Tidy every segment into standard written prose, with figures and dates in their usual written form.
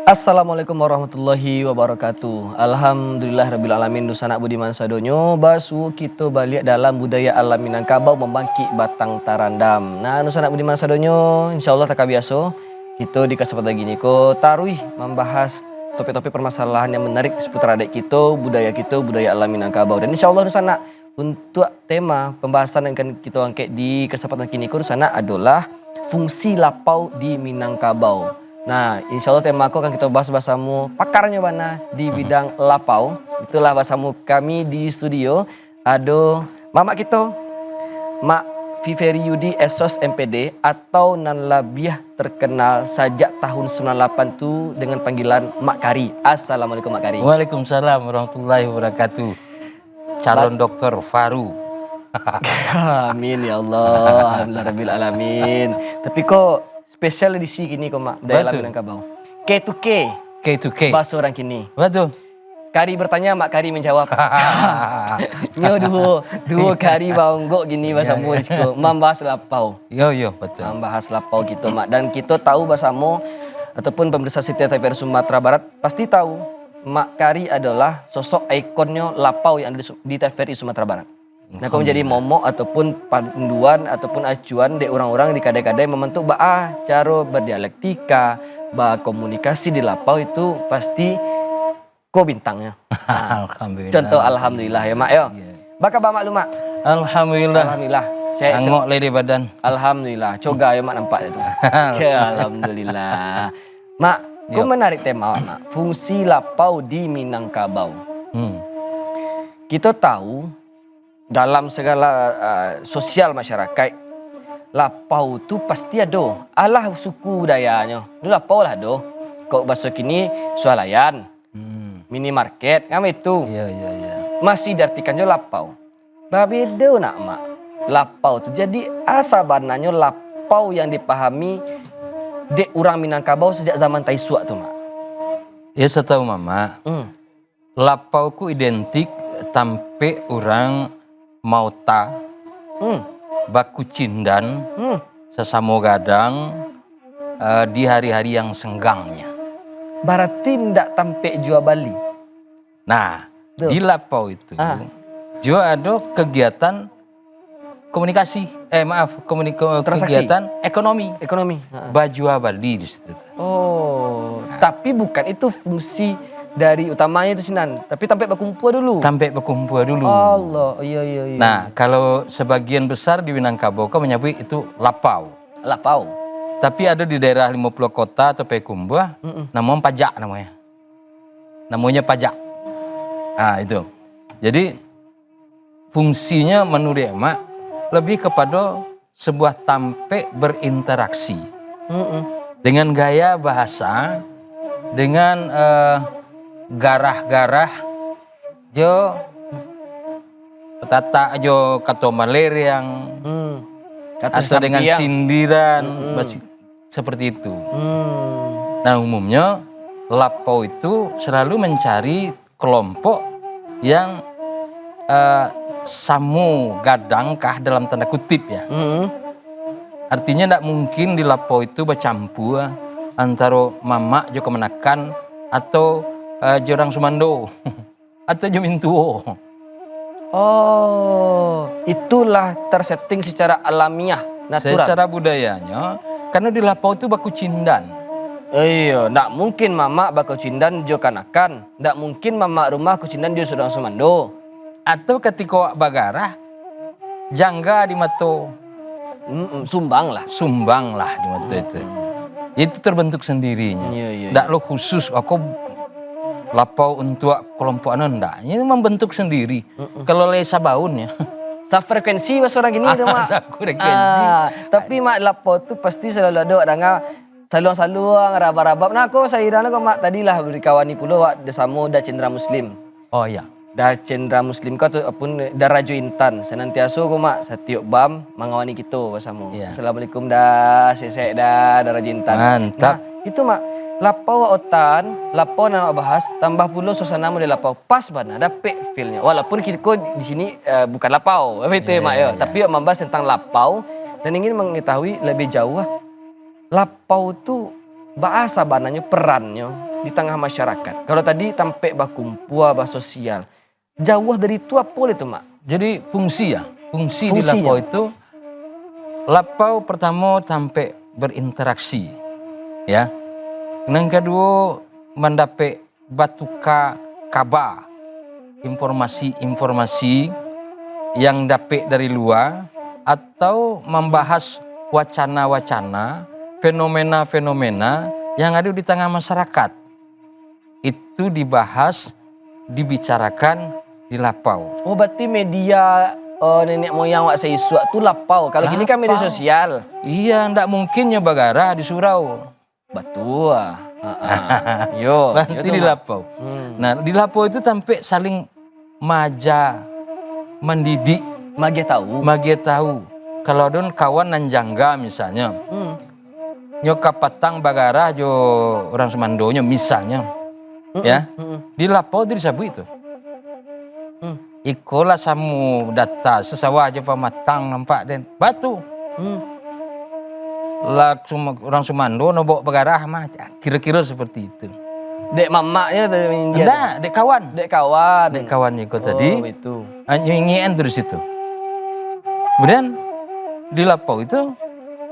Assalamualaikum warahmatullahi wabarakatuh. Alhamdulillahirrabbilalamin. Nusanak budiman sadonyo basu kita balik dalam budaya alam Minangkabau membangkit batang tarandam. Nah, nusanak budiman sadonyo insyaallah tak biasa kita di kesempatan gini ko taruih membahas topik-topik permasalahan yang menarik seputar adik kita, budaya alam Minangkabau. Dan insyaallah nusanak untuk tema pembahasan yang akan kita angkat di kesempatan kini ko nusanak adalah fungsi lapau di Minangkabau. Nah, insya Allah tema aku akan kita bahas bersama pakarnya mana di bidang lapau. Itulah bersama kami di studio. Ada mamak kita, Mak Viveri Yudi Esos MPD atau nan lebih terkenal sejak tahun 98 tu dengan panggilan Mak Kari. Assalamualaikum Mak Kari. Waalaikumsalam warahmatullahi wabarakatuh. Calon dokter Faru. Amin ya Allah, alhamdulillah alamin. Tapi kok spesial edisi kini kok Mak dari alam Minangkabau. K2K. K2K. Bahasa orang kini. Betul. Kari bertanya, Mak Kari menjawab. Nyo dua kari baunggok gini bahasa mu membahas lapau. Yo betul. Membahas lapau gitu Mak. Dan kita tahu bersama ataupun pemirsa Setia TVRI Sumatera Barat pasti tahu Mak Kari adalah sosok ikonnya lapau yang ada di TVRI Sumatera Barat. Nah, kau menjadi momok ataupun panduan ataupun acuan de orang-orang di kadai-kadai membentuk cara berdialektika, komunikasi di lapau itu pasti kau bintangnya. Nah, alhamdulillah. Contoh alhamdulillah ya Mak yo. Baka ba Mak lu Mak? Alhamdulillah. Alhamdulillah. Angok lady badan. Alhamdulillah. Coga ya Mak nampak itu. Alhamdulillah. Mak, kau menarik tema Mak. Fungsi lapau di Minangkabau. Kita tahu dalam segala sosial masyarakat, lapau tu pasti ada. Alah suku budayanya. Itu lapau lah do. Kau bahasa kini swalayan, minimarket, kan itu. Iya. Masih diartikan jo lapau. Beda nak Mak. Lapau tu jadi asabananya lapau yang dipahami dek orang Minangkabau sejak zaman Taisua tu Mak. Ya setahu mama, lapau ku identik tampe orang Mauta, baku cindan, sesamo gadang di hari-hari yang senggangnya. Berarti ndak tampe jua Bali. Nah, di lapau itu juga ada kegiatan komunikasi, kegiatan ekonomi. Bajua Bali di situ. Oh, tapi bukan itu fungsi dari utamanya itu Sinan, tapi sampai berkumpul dulu. Allah, iya. Nah, kalau sebagian besar di Minangkabau kau menyebut itu lapau. Tapi ada di daerah 50 kota atau Pekumbah, namanya pajak namanya. Namanya pajak. Nah, itu. Jadi fungsinya menurut emak lebih kepada sebuah tampe berinteraksi. Dengan gaya bahasa, dengan garah-garah jo tata jo kato maleriang atau dengan sindiran seperti itu. Nah, umumnya lapau itu selalu mencari kelompok yang samu gadangkah dalam tanda kutip ya. Artinya tidak mungkin di lapau itu bercampur antara mamak jo kemenakan atau jorang Sumando atau Jumintuo. Oh, itulah tersetting secara alamiah, natural. Secara budayanya, karena di lapau itu baku cindan. Iya, ndak mungkin mamak baku cindan jo kanakan, ndak mungkin mamak rumah ku cindan jo jorang Sumando. Atau ketika bagarah, jangga di mato. Sumbang lah di mato itu. Itu terbentuk sendirinya. Ndak lo khusus aku lapau untuk kelompok ndak, ini membentuk sendiri. Kalau lesa baun ya. Sefrekuensi bahasa orang gini tu Mak. Sefrekuensi. Tapi Mak lapau tu pasti selalu ada orang saluang-saluang, rabab-rabab. Nah aku saya kira Mak tadilah berkawani pula wak desamo da cendera muslim. Oh iya. Da cendera muslim kau tu pun da Rajo Intan. Senantiasa ko Mak setiap bam mengawani kita bersama. Assalamualaikum dah, sesek dah da Rajo Intan. Mantap. Nah, itu Mak. Lapau otan, lapau nak bahas, tambah pula suasana model lapau. Pas bana, dapet feel-nya. Walaupun kita di sini bukan lapau, betul Mak ya. Tapi membahas tentang lapau dan ingin mengetahui lebih jauh lapau tu bahasa bananya perannya di tengah masyarakat. Kalau tadi tampe bakumpul, bah sosial. Jauh dari itu apa itu, Mak? Jadi fungsi di Fungsinya. lapau itu, lapau pertama sampai berinteraksi, ya. Yang kedua mendapat batuka kabar, informasi-informasi yang dapat dari luar atau membahas wacana-wacana, fenomena-fenomena yang ada di tengah masyarakat. Itu dibahas, dibicarakan di lapau. Oh, berarti media nenek moyang wak seisuak tu lapau. Kalau gini kan media Lapau. sosial. Iya, ndak mungkinnya bagara di surau. Betul. Yo, Nanti di lapau. Nah, di lapau itu sampai saling maja, mendidik, Mage tahu. Kalau don kawan nan jangga misalnya, nyoka patang bagara jo orang Semandonyo misalnya, ya, di lapau itu disebut itu. Ikolah samu data sesawa aja pamatang nampak den batu. Lah orang Sumando nobok bagara mah kira-kira seperti itu. Dek mamaknya tuh India. Enggak, dek kawan. Dek kawan. Dek kawan ikut tadi. Oh, itu. Nyingin dari situ. Kemudian di lapau itu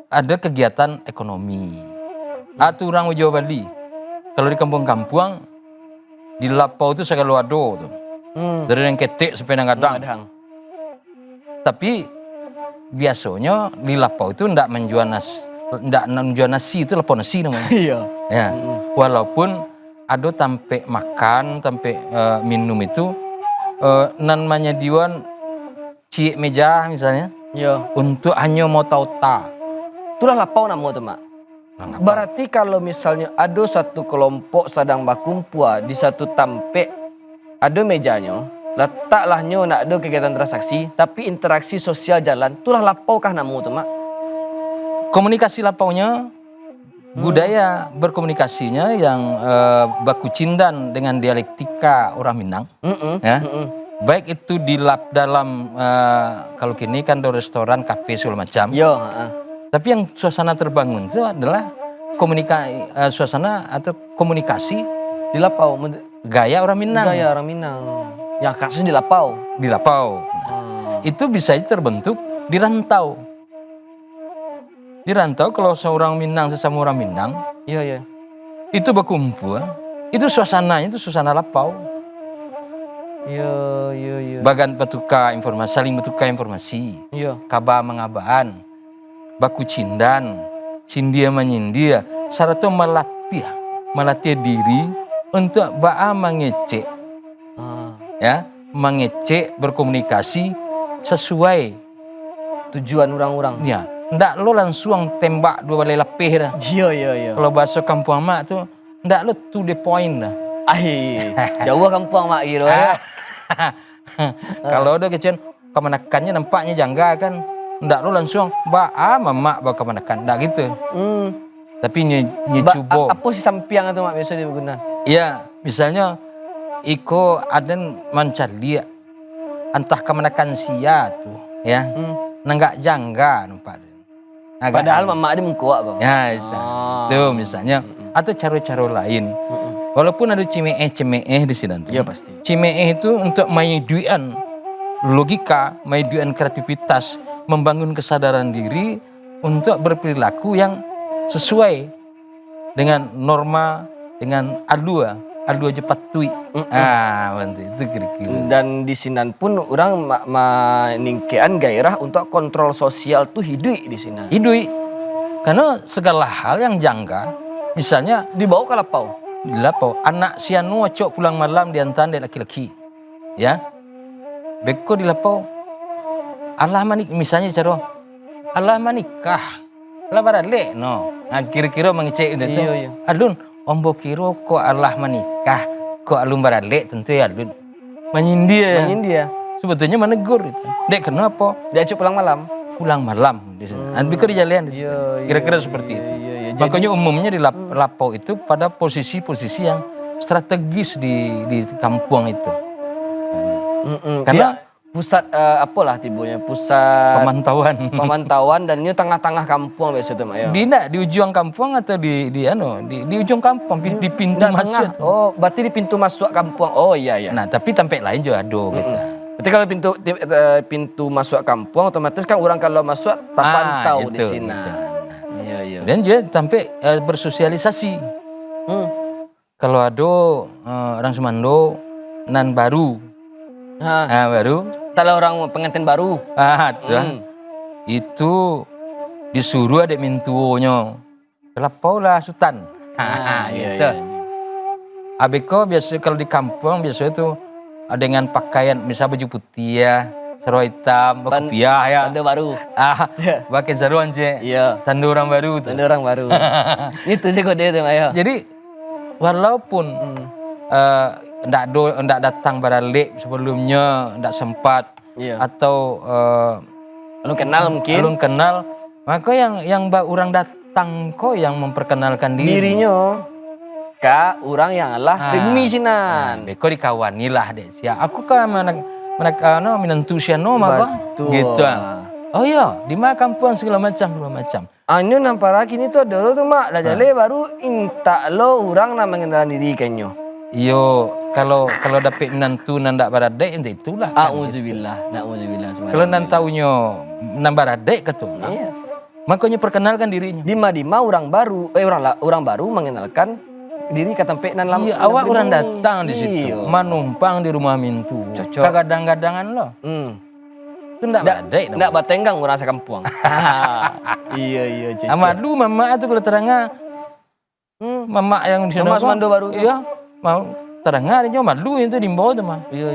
ada kegiatan ekonomi. Atau orang Jawa Bali. Kalau di kampung-kampung di lapau itu segala wado tuh. Dari yang ketik sampai yang kadang. Tapi biasanya di lapau itu ndak menjual nasi itu lapau nasi namanya. Iya. Ya. Walaupun ada tampe makan, tampe minum itu namanya diwan cie meja misalnya. Iya. Untuk hanya mau tahu ta. Itulah lapau nama tuh, Mak. Berarti kalau misalnya ada satu kelompok sedang bakumpul di satu tampe, ada mejanya, letaklah nak ada kegiatan transaksi, tapi interaksi sosial jalan, itulah lapau kah nama tuh, Mak? Komunikasi lapaunya, budaya berkomunikasinya yang baku cindan dengan dialektika orang Minang, ya. Baik itu di dalam kalau kini kan ada restoran, kafe segala macam. Yo. Tapi yang suasana terbangun itu adalah suasana atau komunikasi Di lapau. gaya orang Minang. Gaya orang Minang. Yang kasus di lapau. Di lapau. Itu bisa terbentuk di rantau. Di rantau kalau seorang Minang sesama orang Minang, Iya. itu berkumpul, itu suasananya itu suasana lapau. Iya. Bagan bertukar informasi, saling bertukar informasi. Iya. Kabar mengabaan, baku cindan, cindia menyindia, serta melatih diri untuk mengecek, ya, mengecek berkomunikasi sesuai Tujuan orang-orang. ya. Ndak lo langsung tembak dua balai lapeh dah. Iya. Kalau bahasa kampung mak tu, ndak lo to the point dah. Jauh kampung mak kira ya. Kalau ada kecen kemanakannya nampaknya jangga kan, ndak lo langsung mamak kemanakan, ndak gitu. Tapi coba. Apa sih sampiang itu mak biasa digunakan? Iya, misalnya iko aden mencari entah kemanakan sia tuh, ya. Nenggak jangga nampak. Padahal mamak dia mengkuat bang. Ya itu misalnya atau cara-cara lain. Walaupun ada cemeh di sini. Iya pasti. Cemeh itu untuk menyeduikan logika, menyeduikan kreativitas, membangun kesadaran diri untuk berperilaku yang sesuai dengan norma, dengan alua aja patui. Itu kira-kira. Dan di sini pun orang meningkean gairah untuk kontrol sosial tuh hidup di sini. Hidup. Karena segala hal yang jangga, misalnya Dibawa ke lapau. di lapau, anak sianu cok pulang malam diantar dari laki-laki. Ya. Beko di lapau. Allah manik misalnya cara Allah manikah. Allah barale no. Kira-kira mengecek itu. Iya. Alun ombo kiro kok Allah menikah, kok alun barale tentu ya alun. Menyindia. Sebetulnya menegur itu. Dek kenapa? Dia cuk pulang malam. Pulang malam di sana. Biko di jalan di situ. Kira-kira seperti itu. Makanya umumnya di lapau itu pada posisi-posisi yang strategis di kampung itu. Karena pusat apalah tibunya, pusat pemantauan dan ini tengah-tengah kampung biasa tuh, Mak ya. di ujung kampung atau di ujung kampung di pintu masuk. Oh, berarti di pintu masuk kampung. Oh iya iya. Nah, tapi tempat lain juga ada gitu. Berarti kalau pintu masuk kampung otomatis kan orang kalau masuk terpantau di sini. Gitu. Iya iya. Dan juga sampai bersosialisasi. Kalau ada orang Semando nan baru. Baru. Kalau orang pengantin baru. Itu disuruh adik mintuonya. Kelapau lah Sultan. Gitu. Abeko biasa kalau di kampung biasa itu dengan pakaian misal baju putih ya, sarung hitam, kopiah ya. Tanda baru. Pakai sarung aja. Iya. Tanda orang baru tuh. Tanda orang baru. Itu sih kode itu, Mak ya. Jadi walaupun ndak datang balik sebelumnya, ndak sempat atau belum kenal mungkin. Belum kenal, maka yang orang datang kok yang memperkenalkan dirinya ke orang yang Allah pribumi sinan. Beko dikawani lah deh. Aku kan menentu siano maka gitu. Oh iya, di mana kampung segala macam. Anyo nampara kini tuh ada tuh Mak, dah jale baru inta lo orang nak mengenal diri kanyo. Iyo, kalau dapat menentu nandak baradek itulah. Auzubillah. Kalau nan taunya nan baradek ketu. Iya. Makanya perkenalkan dirinya. Dima orang baru, orang baru mengenalkan diri ke tempat nan lama. Iya, awak orang datang di situ, manumpang di rumah mintu. Cocok. Kadang-kadangan lo. Itu ndak badai. Ndak batenggang orang sekampung. Iya. Cocok. Amadu mama itu kalau terangnya, mama yang di sana. Mama Semando baru. Iya, mau terangnya dia malu itu di bawah tuh mah. Iya.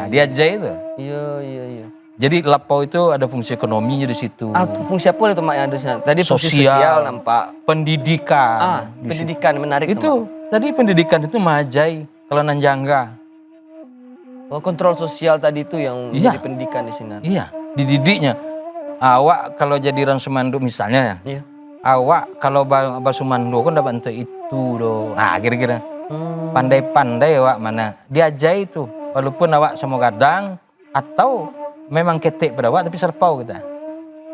Dia aja itu. Iya. Jadi lapau itu ada fungsi ekonominya di situ. Fungsi apa itu Mak yang ada di sana? Tadi fungsi sosial nampak. Pendidikan. Pendidikan menarik itu. Tadi pendidikan itu majai kalau nanjangga. Oh, kontrol sosial tadi itu yang jadi pendidikan di sini. Iya, dididiknya. Awak kalau jadi orang Semando misalnya ya. Awak kalau Basumando kan dapat untuk itu doh. Kira-kira. Pandai-pandai awak mana. Diajai itu. Walaupun awak semua kadang atau memang ketek pada awak tapi serpau kita.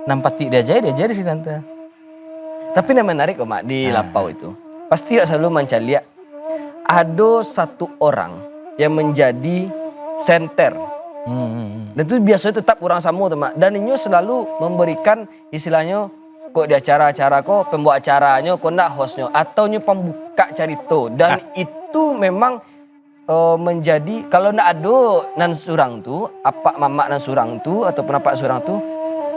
Nampati diajai di sini nanti. Tapi yang menarik kok Mak di lapau itu. Pasti selalu mencari ada satu orang yang menjadi center. Dan itu biasanya tetap orang sama teman. Dan ini selalu memberikan istilahnya kok di acara-acara kok pembuat acaranya kok nak hostnya atau pembuka cerita. Dan itu memang menjadi kalau ndak ada nan surang tu apa mamak nan surang tu ataupun apa surang tu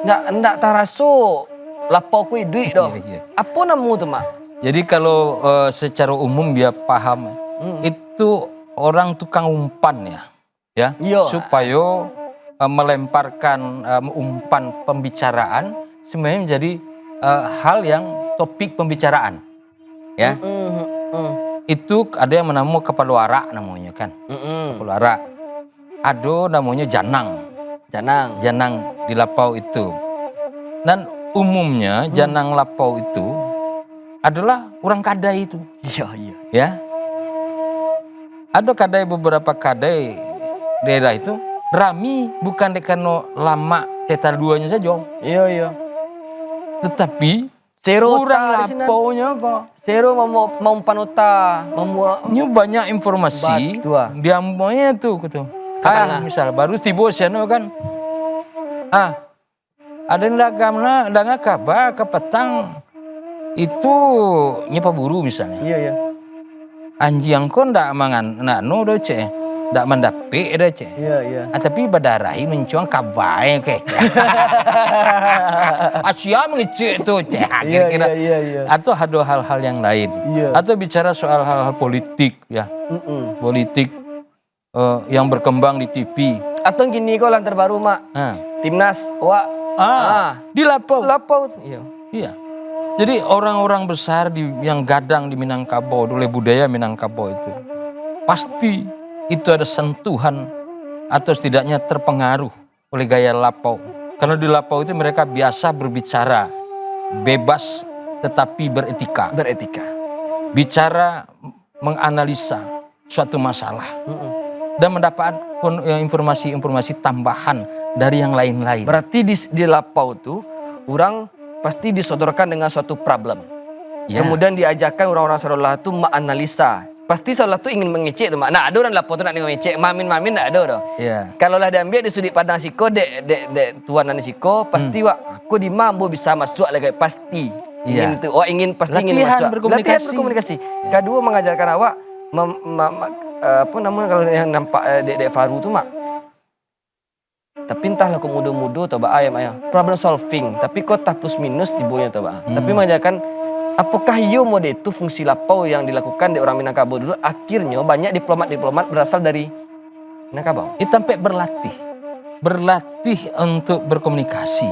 ndak taraso lapau ku duit doh. Apa namu tu Mak? Jadi kalau secara umum dia paham itu orang tukang umpan ya. Supaya melemparkan umpan pembicaraan sebenarnya menjadi hal yang topik pembicaraan ya. Itu ada yang menamuk kepaluara namanya kan. Kepaluara. Ada namanya janang di lapau itu. Dan umumnya janang lapau itu adalah orang kadai itu. Iya. Ya. Ada kadai beberapa kadai daerah itu rami bukan dekano lama tetar duanya saja. Iya. Tetapi Sero orang lapaunya kok. Sero mau panota, Ini banyak informasi. Dia maunya tuh gitu. Misal baru tiba sana kan. Ada dagamna dengan kabar ke petang itu nyepa buru misalnya. Iya. Anjing kok ndak mangan no do ceh. Ndak mendapi do ceh. Iya. Tapi badarahi mencuang kabai ke. Asia mengecek tuh ceh. Kira-kira. Iya. Atau ada hal-hal yang lain. Iya. Atau bicara soal hal-hal politik ya. Politik yang berkembang di TV. Atau gini kok lantar baru Mak. Timnas Di lapau. Iya. Jadi orang-orang besar yang gadang di Minangkabau, oleh budaya Minangkabau itu pasti itu ada sentuhan atau setidaknya terpengaruh oleh gaya lapau. Karena di lapau itu mereka biasa berbicara bebas tetapi beretika. Beretika. Bicara menganalisa suatu masalah. dan mendapat informasi-informasi tambahan dari yang lain-lain. Berarti di lapau tuh orang pasti disodorkan dengan suatu problem. Ya. Kemudian diajarkan orang-orang Sadullah itu menganalisa. Pasti Sadullah tuh ingin mengecek tuh, Mak. Nah, ada orang lapau tuh nak mengecek, mamin enggak ada dah. Ya. Kalau lah diambil di sudut pandang siko, tuan dan siko, pasti aku di mambo bisa masuk lagi pasti. Ingin tuh, ingin pasti ingin masuk. Latihan berkomunikasi. Kedua mengajarkan awak apa namanya kalau yang nampak dek Faru tuh, Mak. Tapi entahlah kau muda-muda atau ayam problem solving. Tapi kau tak plus minus tibonya atau Tapi mengajarkan apakah yo mode itu fungsi lapau yang dilakukan di orang Minangkabau dulu. Akhirnya banyak diplomat-diplomat berasal dari Minangkabau. Itu sampai berlatih untuk berkomunikasi,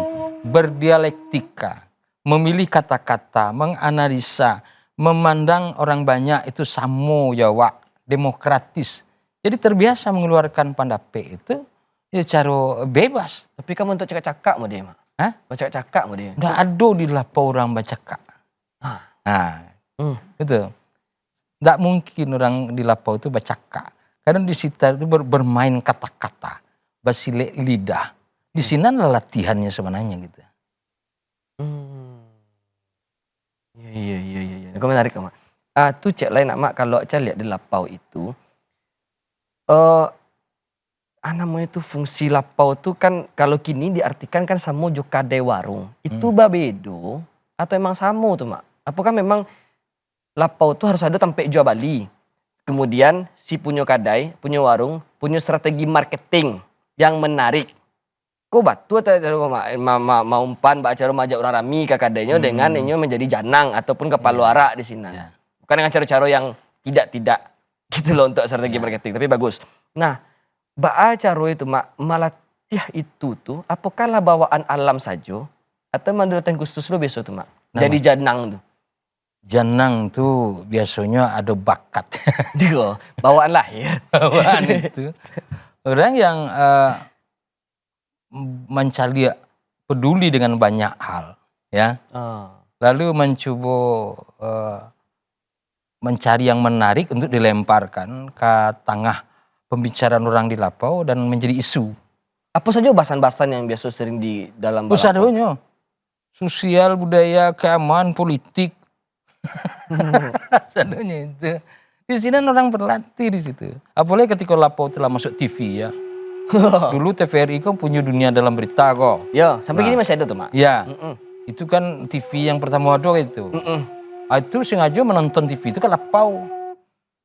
berdialektika, memilih kata-kata, menganalisa, memandang orang banyak itu samo Jawa, demokratis. Jadi terbiasa mengeluarkan pendapat itu ya cara bebas. Tapi kamu untuk cakap-cakap mau dia, Mak? Hah? Cakap-cakap mau dia? Nggak ada di lapau orang bercakap. Gitu. Nggak mungkin orang di lapau itu bercakap. Karena di situ itu bermain kata-kata, basilek lidah. Di sini adalah latihannya sebenarnya gitu. Iya. Kau menarik, Mak. Tuh cek lain, Mak, kalau saya lihat di lapau itu, namanya itu fungsi lapau tuh kan kalau kini diartikan kan samo jokade warung. Itu babedo atau emang samo tuh, Mak? Apakah memang lapau tuh harus ada tempat jual bali? Kemudian si punya kadai, punya warung, punya strategi marketing yang menarik. Kok batu atau mau umpan acara majak orang rami ke kadainya dengan ini menjadi janang ataupun kepala arak di sini. Bukan dengan cara-cara yang tidak gitu loh untuk strategi marketing, tapi bagus. Nah, cara itu, Mak, melatih itu tuh apakah lah bawaan alam saja atau mandulatan khusus lo biasa tuh, Mak? Jadi janang tuh. Janang tuh biasanya ada bakat. Dia bawaan lahir. Bawaan itu. Orang yang mencari peduli dengan banyak hal, ya. Lalu mencoba mencari yang menarik untuk dilemparkan ke tengah pembicaraan orang di lapau dan menjadi isu. Apa saja bahasan-bahasan yang biasa sering di dalam lapau? Sosial, budaya, keamanan, politik. Sadonya itu. Di sini orang berlatih di situ. Apalagi ketika lapau telah masuk TV ya. Dulu TVRI kan punya dunia dalam berita kok. Ya, sampai gini masih ada tuh, Mak. Ya. Itu kan TV yang pertama ada itu. Itu sengaja menonton TV itu kan lapau.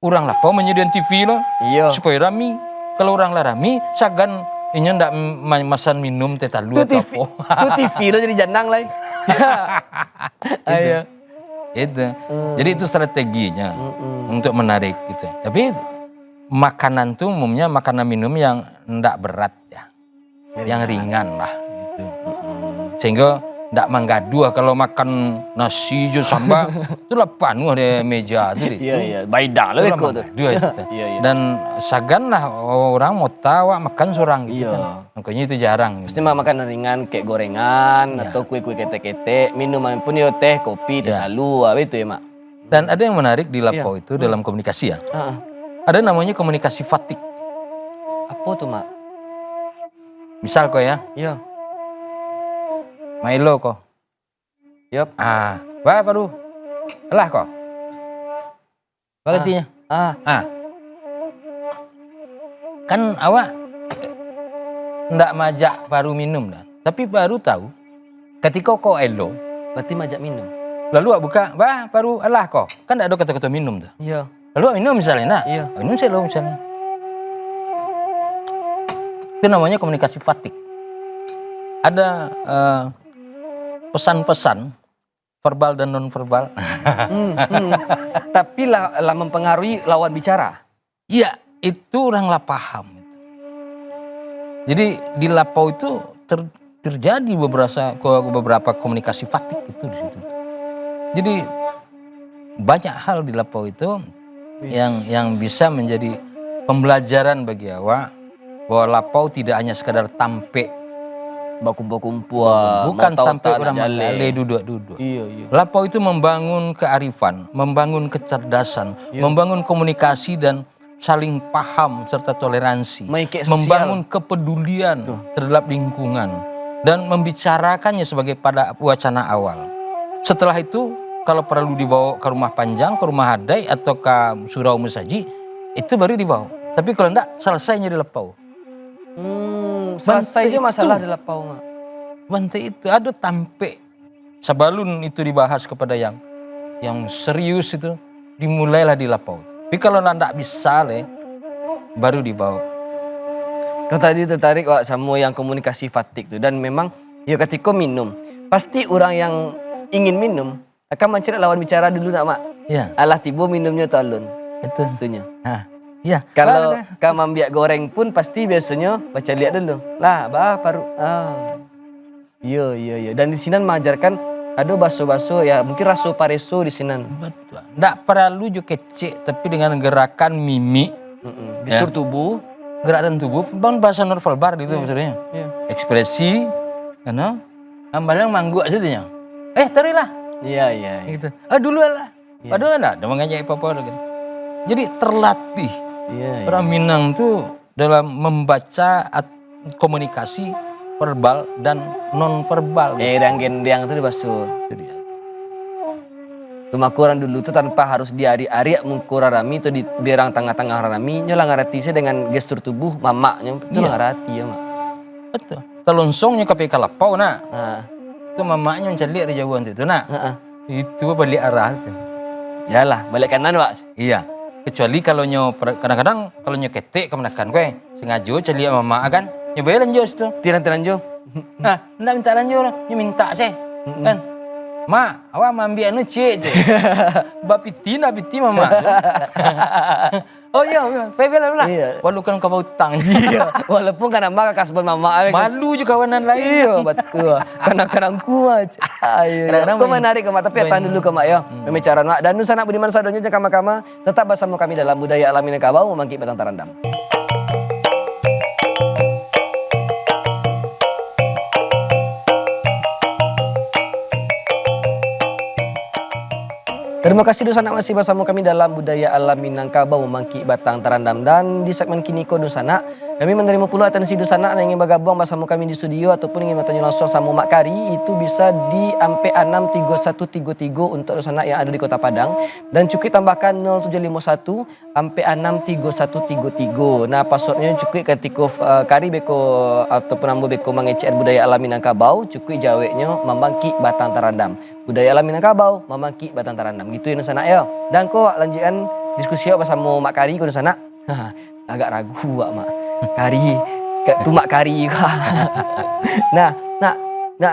Orang lapau menyediakan TV loh. Iya. Supaya rami. Kalau orang lah rami, sagan ini ndak masan minum teh talu atau apa. Itu TV lo jadi janang lah. Ayo. Itu. Jadi itu strateginya untuk menarik gitu. Tapi makanan tuh umumnya makanan minum yang ndak berat ya. Yang ringan lah gitu. Sehingga ndak menggadu kalau makan nasi jo sambal itu lah penuh di meja tuh itu. Iya, baida lo itu tuh. Iya. Dan sagan lah orang mau tahu makan seorang gitu. Iya. Makanya itu jarang. Mesti makan ringan kayak gorengan atau kue-kue ketek-ketek, minuman pun ya teh, kopi, teh lalu itu ya, Mak. Dan ada yang menarik di lapau itu dalam komunikasi ya. Ada namanya komunikasi fatik. Apa tuh, Mak? Misal kok ya. Iya. Milo kok. Yup. Wah baru. Lah kok. Bagatinya. Kan awak ndak majak baru minum dah. Tapi baru tahu ketika kok elo berarti majak minum. Lalu awak buka, wah baru alah kok. Kan ndak ada kata-kata minum tuh. Iya. Lalu awak minum misalnya, nah. Iya. Minum selo misalnya. Itu namanya komunikasi fatik. Ada pesan-pesan verbal dan non verbal. Tapi lah mempengaruhi lawan bicara. Iya, itu orang lah paham. Jadi di lapau itu terjadi beberapa komunikasi fatik itu di situ. Jadi banyak hal di lapau itu yang bisa menjadi pembelajaran bagi awak bahwa lapau tidak hanya sekadar tampek baku-baku bukan sampai orang menggali duduk-duduk. Iya. Lapau itu membangun kearifan, membangun kecerdasan, membangun komunikasi dan saling paham serta toleransi, Maike sosial. membangun kepedulian terhadap lingkungan dan membicarakannya sebagai pada wacana awal. Setelah itu kalau perlu dibawa ke rumah panjang, ke rumah hadai atau ke surau musaji, itu baru dibawa. Tapi kalau enggak, selesainya di lepau. Selesai aja masalah di lepau, Mak. Bante itu ada tampe sabalun itu dibahas kepada yang serius itu, dimulailah di lepau. Tapi kalau enggak bisa baru dibawa. Kau tadi tertarik Wak sama yang komunikasi fatik tuh, dan memang ya ketika minum pasti orang yang ingin minum akan mencari lawan bicara dulu nak Mak. Ya. Alah tiba minumnya tu alun. Itu. Itunya. Ya. Kalau kamu ambil goreng pun pasti biasanya baca lihat dulu. Lah, baru. Iya. Dan di sini mengajarkan ada baso-baso ya, mungkin raso pareso di sini. Betul. Nggak perlu juga kecek, tapi dengan gerakan mimik, gestur tubuh, gerakan tubuh, bangun bahasa nonverbal gitu maksudnya. Iya. Ekspresi, karena ambalnya mangguk situnya. Tarilah. Iya. Gitu. Dulu lah. Padahal enggak ada mengajak apa-apa gitu. Jadi terlatih. Iya. Orang Minang tuh dalam membaca komunikasi verbal dan non verbal. Yang itu dibaso. Cuma kurang dulu tuh tanpa harus diari-ari mengkura rami itu di berang tengah-tengah rami nyola ngarati saya dengan gestur tubuh mamaknya itu ngarati ya Mak. Betul. Telonsongnya KPK lepau nak. Itu mamaknya mencari di jauhan itu nak. Itu balik arah tuh. Yalah, balik kanan Pak. Iya. Kecuali kalau kadang-kadang kalau ketek kemenakan gue sengaja cari mama kan nyoba lanjut itu. Tiran jo. Ndak minta lanjut, minta sih. Kan. Ma, awak ambil anu cik je. Bapiti mama. Oh iya, bela. Iya. Walaupun kau utang. Iya. Walaupun kan nama kasbon mama. Malu juga kawanan lain. Iya, betul. Kadang-kadang kuat. Kau menarik ke Mak, tapi tahan dulu ke Mak ya. Pembicaraan Mak. Dan Nusa Anak Budiman Sadonyo kama-kama tetap bersama kami dalam Budaya Alam Minangkabau memangki Batang Tarandam. Terima kasih Dusana masih bersama kami dalam Budaya Alam Minangkabau memangki Batang Tarandam. Dan di segmen Kiniko Dusana kami menerima pula atensi Dusana yang ingin bergabung bersama kami di studio ataupun ingin bertanya langsung sama Mak Kari, itu bisa di ampe 63133 untuk Dusana yang ada di Kota Padang, dan cukup tambahkan 0751 ampe 63133. Nah passwordnya cukup ketika Kari beko ataupun ambo beko mengecek Budaya Alam Minangkabau, cukup jawabnya memangki Batang Tarandam. Budaya Alam Minangkabau memangki Batang Tarandam. Gitu ya Nusana ya. Dan kok lanjutan diskusi bersama Mak Kari ke Nusana. Agak ragu Mak. Kari, tu Mak Kari. Nah,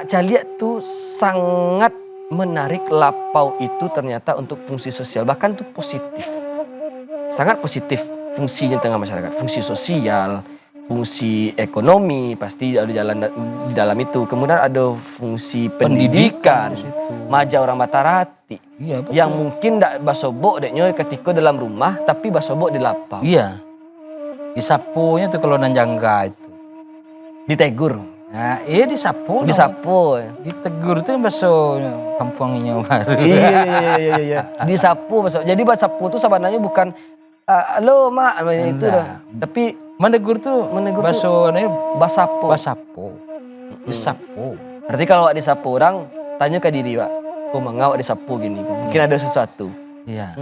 caliat tu sangat menarik lapau itu ternyata untuk fungsi sosial, bahkan itu positif. Sangat positif fungsinya tengah masyarakat, fungsi sosial, fungsi ekonomi pasti ada jalan di dalam itu. Kemudian ada fungsi pendidikan, maja orang Batarati. Iya, betul. Yang mungkin tidak basobok deknya ketika dalam rumah, tapi basobok di lapau. Iya. Disapunya tuh kalau nanjangga itu. Ditegur. Nah, disapu. Disapu. Ditegur tuh bahasa kampungnya baru. Iya. Disapu bahasa. Jadi bahasa sapu itu sebenarnya bukan halo Mak itu dah. Tapi menegur tuh bahasa basapo. Basapo. Disapu. Berarti kalau disapu orang tanya ke diri Pak. Kok mengawak disapu gini? Mungkin ada sesuatu. Iya.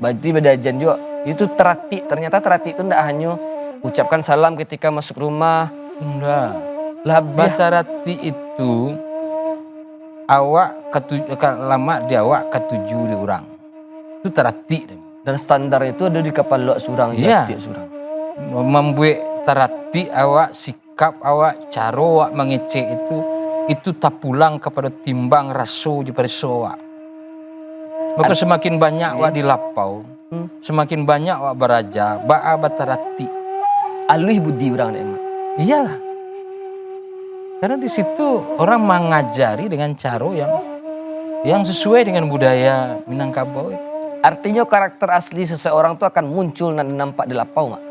Berarti beda ajan juga. Itu terati. Ternyata terati itu tidak hanya ucapkan salam ketika masuk rumah. Enggak. Lah Batarati itu awak lama di awak ketujuh di orang. Itu terati. Dan standarnya itu ada di kepala surang. Iya. Surang. Membuat terati awak, sikap awak, cara awak mengecek itu tak pulang kepada timbang raso di perisoa. Maka semakin banyak awak di lapau, semakin banyak awak beraja, ba'a batarati. Alih budi orang Mak. Iyalah. Karena di situ orang mengajari dengan cara yang sesuai dengan budaya Minangkabau. Artinya karakter asli seseorang itu akan muncul dan nampak di lapau Mak.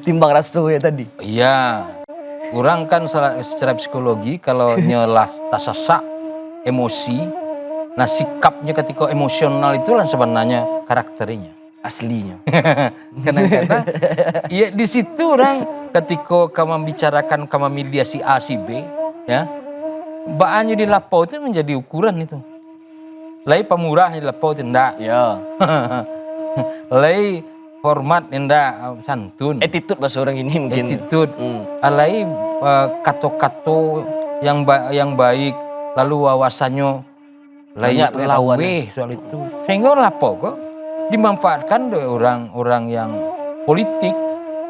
Timbang raso ya tadi. Iya. Orang kan secara psikologi kalau nyelas tasasak emosi, nah sikapnya ketika emosional itulah sebenarnya karakternya. aslinya. Karena ya di situ orang ketika kamu membicarakan kamu media si A si B, ya, bahannya di lapau itu menjadi ukuran itu. Lai pemurah di lapau itu enggak. Ya. Lai hormat enggak, santun. Attitude bahasa orang ini mungkin. Attitude. Alai kato-kato yang baik, lalu wawasannya Banyak pengetahuan. lawe soal itu. Sehingga lapau kok dimanfaatkan oleh orang-orang yang politik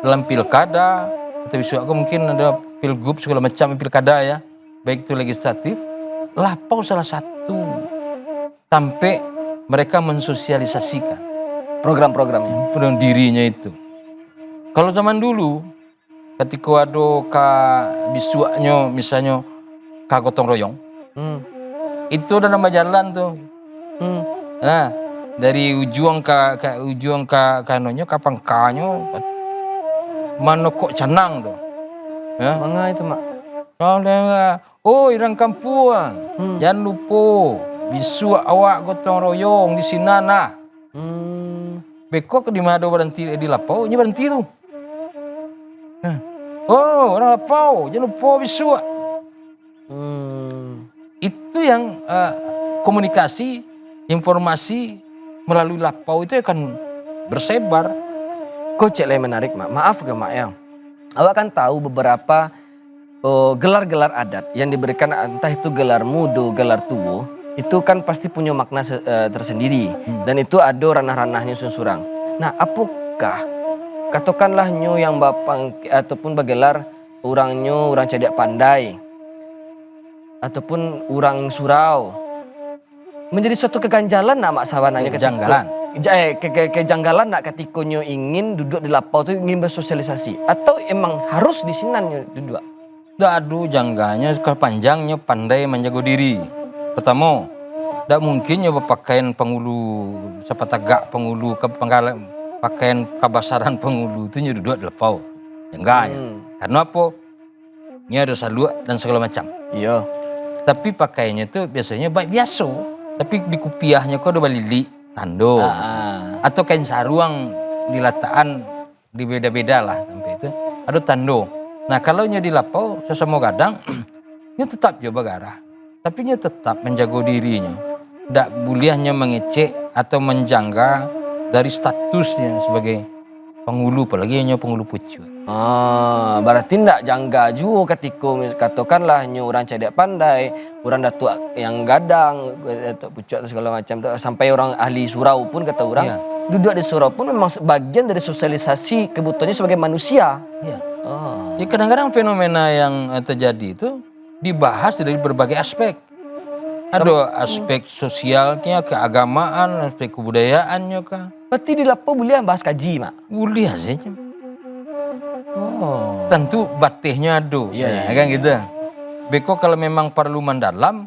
dalam pilkada atau besok mungkin ada pilgub segala macam pilkada ya, baik itu legislatif. Lapau salah satu sampai mereka mensosialisasikan Program-programnya. dirinya itu. Kalau zaman dulu ketika ada bisuaknya misalnya gotong royong, itu udah nama jalan tuh. Nah, dari ujung ke kanonya kapan kanyo mana kok cenang tuh. Ya. Manga itu, Mak. Oh, irang kampung. Jangan lupa bisu awak gotong royong di sinana. Bekok di mana berhenti di lapau, ini berhenti tuh. Oh, orang lapau, jangan lupa bisu. Itu yang komunikasi, informasi melalui lapau itu akan bersebar. Kok cek lain menarik, Mak. Maaf gak, Mak, ya. Awak kan tahu beberapa gelar-gelar adat yang diberikan, entah itu gelar mudo, gelar tuwo, itu kan pasti punya makna tersendiri. Dan itu ada ranah-ranahnya sunsurang. Nah, apakah katakanlah nyo yang bapang ataupun bagelar orang cadak pandai ataupun orang surau menjadi suatu keganjalan nak mak sawananya Kejanggalan. Kejanggalan nak ketika nyo ingin duduk di lapau itu ingin bersosialisasi atau emang harus di sinan nyo duduk? Aduh, jangganya panjangnya pandai menjaga diri. Pertama, tidak mungkin nyoba pakaian pengulu, sepatagak pengulu, pakaian kabasaran pengulu itu nyo duduk di lapau. Jangganya. Karena apa? Ini ada salua dan segala macam. Iya. Tapi pakaiannya itu biasanya baik biasa. Tapi di kupiahnya kok ada balili, tando. Atau kain saruang di lataan di beda-beda lah sampai itu. Ada tando. Nah kalau nya di lapau sesama kadang, nya tetap coba garah. Tapi nya tetap menjaga dirinya. Tidak bolehnya mengecek atau menjangga dari statusnya sebagai penghulu, apalagi nya penghulu pucuk. Berarti ndak jangga juga ketika katakanlah nyo orang cadak pandai, orang datuk yang gadang, datuk pucuk atau segala macam, sampai orang ahli surau pun kata orang, duduk di surau pun memang sebagian dari sosialisasi kebutuhannya sebagai manusia. Iya. Ya kadang-kadang fenomena yang terjadi itu dibahas dari berbagai aspek. Ada aspek sosialnya, keagamaan, aspek kebudayaannya kah. Berarti di lapau boleh bahas kaji, Mak? Boleh saja. Tentu batihnya ada. Iya, kan gitu. Beko kalau memang perlu mendalam,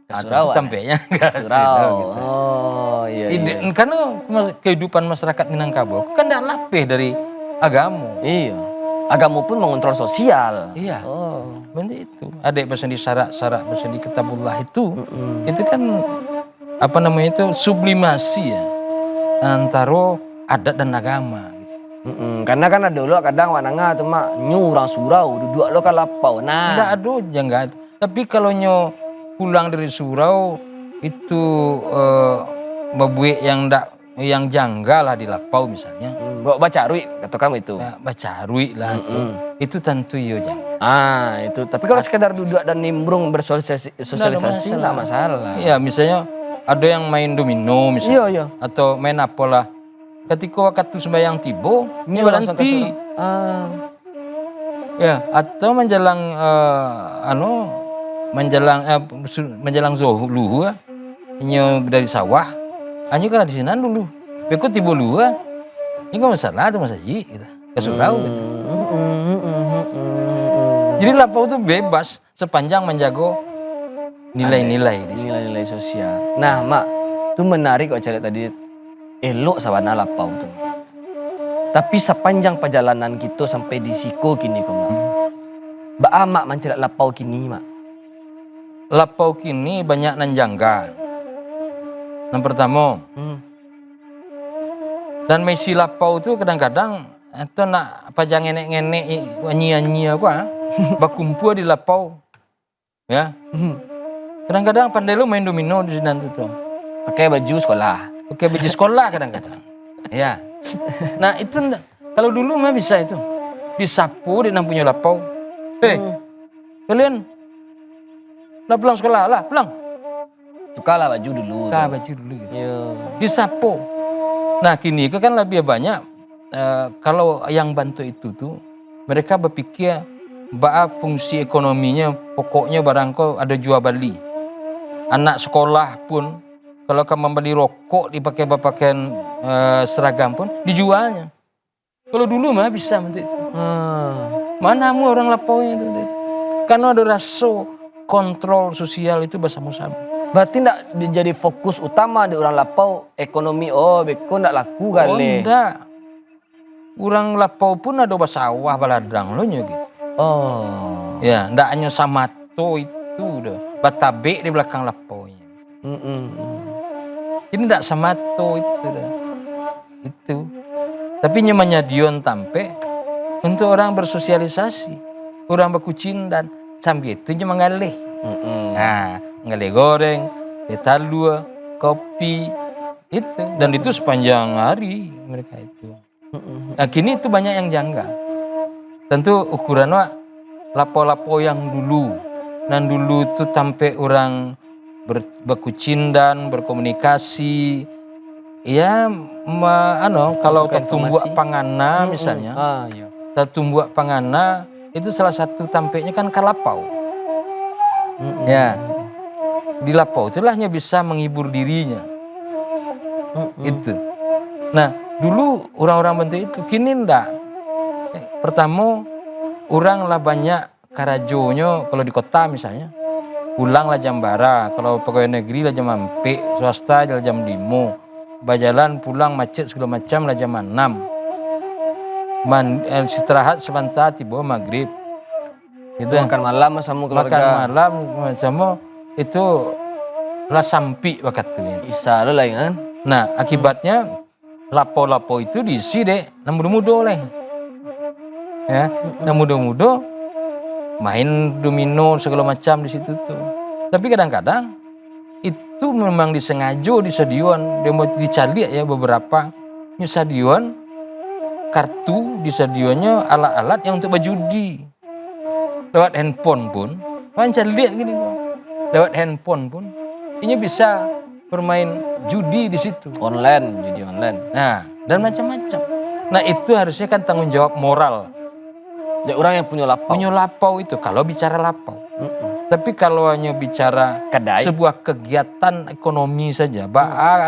atau tampaknya ke surau. Gitu. Iya. Karena kehidupan masyarakat Minangkabau kan tidak lapih dari agama. Iya. Agama pun mengontrol sosial. Iya. Bentuk itu. Ada bahasa di syarak-syarak, bahasa di kitabullah itu. Itu kan apa namanya itu sublimasi ya antara adat dan agama. Gitu. Karena kan ada lo kadang wananga tuh mak nyurang surau duduk lo kan lapau. Nah. Tidak ada jangan. Tapi kalau nyo pulang dari surau itu membuat yang janggal lah di lapau misalnya. Baca rui kata kamu itu. Baca rui lah itu tentu yo jangan. Itu. Tapi kalau sekedar duduk dan nimbrung bersosialisasi nggak masalah. Iya, misalnya ada yang main domino misalnya. Iya. Atau main apalah. Ketika waktu sembahyang tibo, ini berhenti. Ya, atau menjelang menjelang zuhur, ini dari sawah, hanya kan di sini dulu. Beko tibo lu, ini kan masalah tuh masa gitu. Ke surau gitu. Jadi lapau itu bebas sepanjang menjaga nilai-nilai di sini. Nilai-nilai sosial. Nah, Mak, itu menarik kok cerita tadi. Elok sawana lapau tuh. Tapi sepanjang perjalanan kita sampai di Siko kini kok, Mak. Mak mencelat lapau kini, Mak. Lapau kini banyak nanjangga. Yang pertama, Dan Messi lapau itu kadang-kadang itu nak pajang ngenek-ngenek nyanyi apa bakumpul di lapau ya. Kadang-kadang pandai lu main domino di sana tuh. Pakai baju sekolah. Pakai baju sekolah kadang-kadang. Ya. Nah itu kalau dulu mah bisa itu. Disapu di punya lapau. Kalian lah pulang sekolah lah, pulang. Tukarlah baju dulu. Tukar baju dulu gitu. Iya. Disapu. Nah kini itu kan lebih banyak kalau yang bantu itu tuh mereka berpikir bahwa fungsi ekonominya pokoknya barangkali ada jual beli. Anak sekolah pun kalau kamu membeli rokok dipakai pakaian seragam pun dijualnya. Kalau dulu mah bisa itu. Mana mu orang lapaunya itu. Karena ada rasa kontrol sosial itu bersama-sama. Berarti tidak jadi fokus utama di orang lapau ekonomi. Oh, beko tidak laku kali. Oh, enggak. Orang lapau pun ada sawah baladang lo gitu. Oh. Ya, enggak hanya samato itu udah. Batabe di belakang lapaunya. Ini enggak samato itu dah. Itu. Tapi nyamannya Dion tampe untuk orang bersosialisasi, orang berkucindan sambil itu cuma ngalih. Nah, ngalih goreng, tetalua, kopi itu dan itu sepanjang hari mereka itu. Nah, kini itu banyak yang janggal. Tentu ukurannya lapo-lapo yang dulu. Dan dulu itu sampai orang berkucindan, berkomunikasi. Ya, kalau tertumbuh pangana misalnya. Iya. Tertumbuh pangana itu salah satu tampeknya kan kalapau. Ya. Di lapau itulah hanya bisa menghibur dirinya. Itu. Nah, dulu orang-orang bentuk itu kini ndak. Pertama, orang lah banyak karajonya kalau di kota misalnya. Pulang lah jam bara, kalau pegawai negeri lah jam 4, swasta lah jam 5. Berjalan pulang macet segala macam lah jam 6. Istirahat sebentar tiba maghrib. Itu makan malam sama keluarga. Makan malam sama itu lah sampi waktu Bisa lah kan. Nah, akibatnya lapo-lapo itu diisi deh, nah muda-muda oleh. Ya, nah muda-muda main domino segala macam di situ tuh. Tapi kadang-kadang itu memang disengaja di stadion, dia mau dicari ya beberapa di stadion, kartu di stadionnya alat-alat yang untuk berjudi. Lewat handphone pun, kan cari gini kok. Lewat handphone pun, ini bisa bermain judi di situ. Online, judi online. Nah, dan macam-macam. Nah, itu harusnya kan tanggung jawab moral. Jadi orang yang punya lapau. Punya lapau itu kalau bicara lapau. Tapi kalau hanya bicara kedai, sebuah kegiatan ekonomi saja,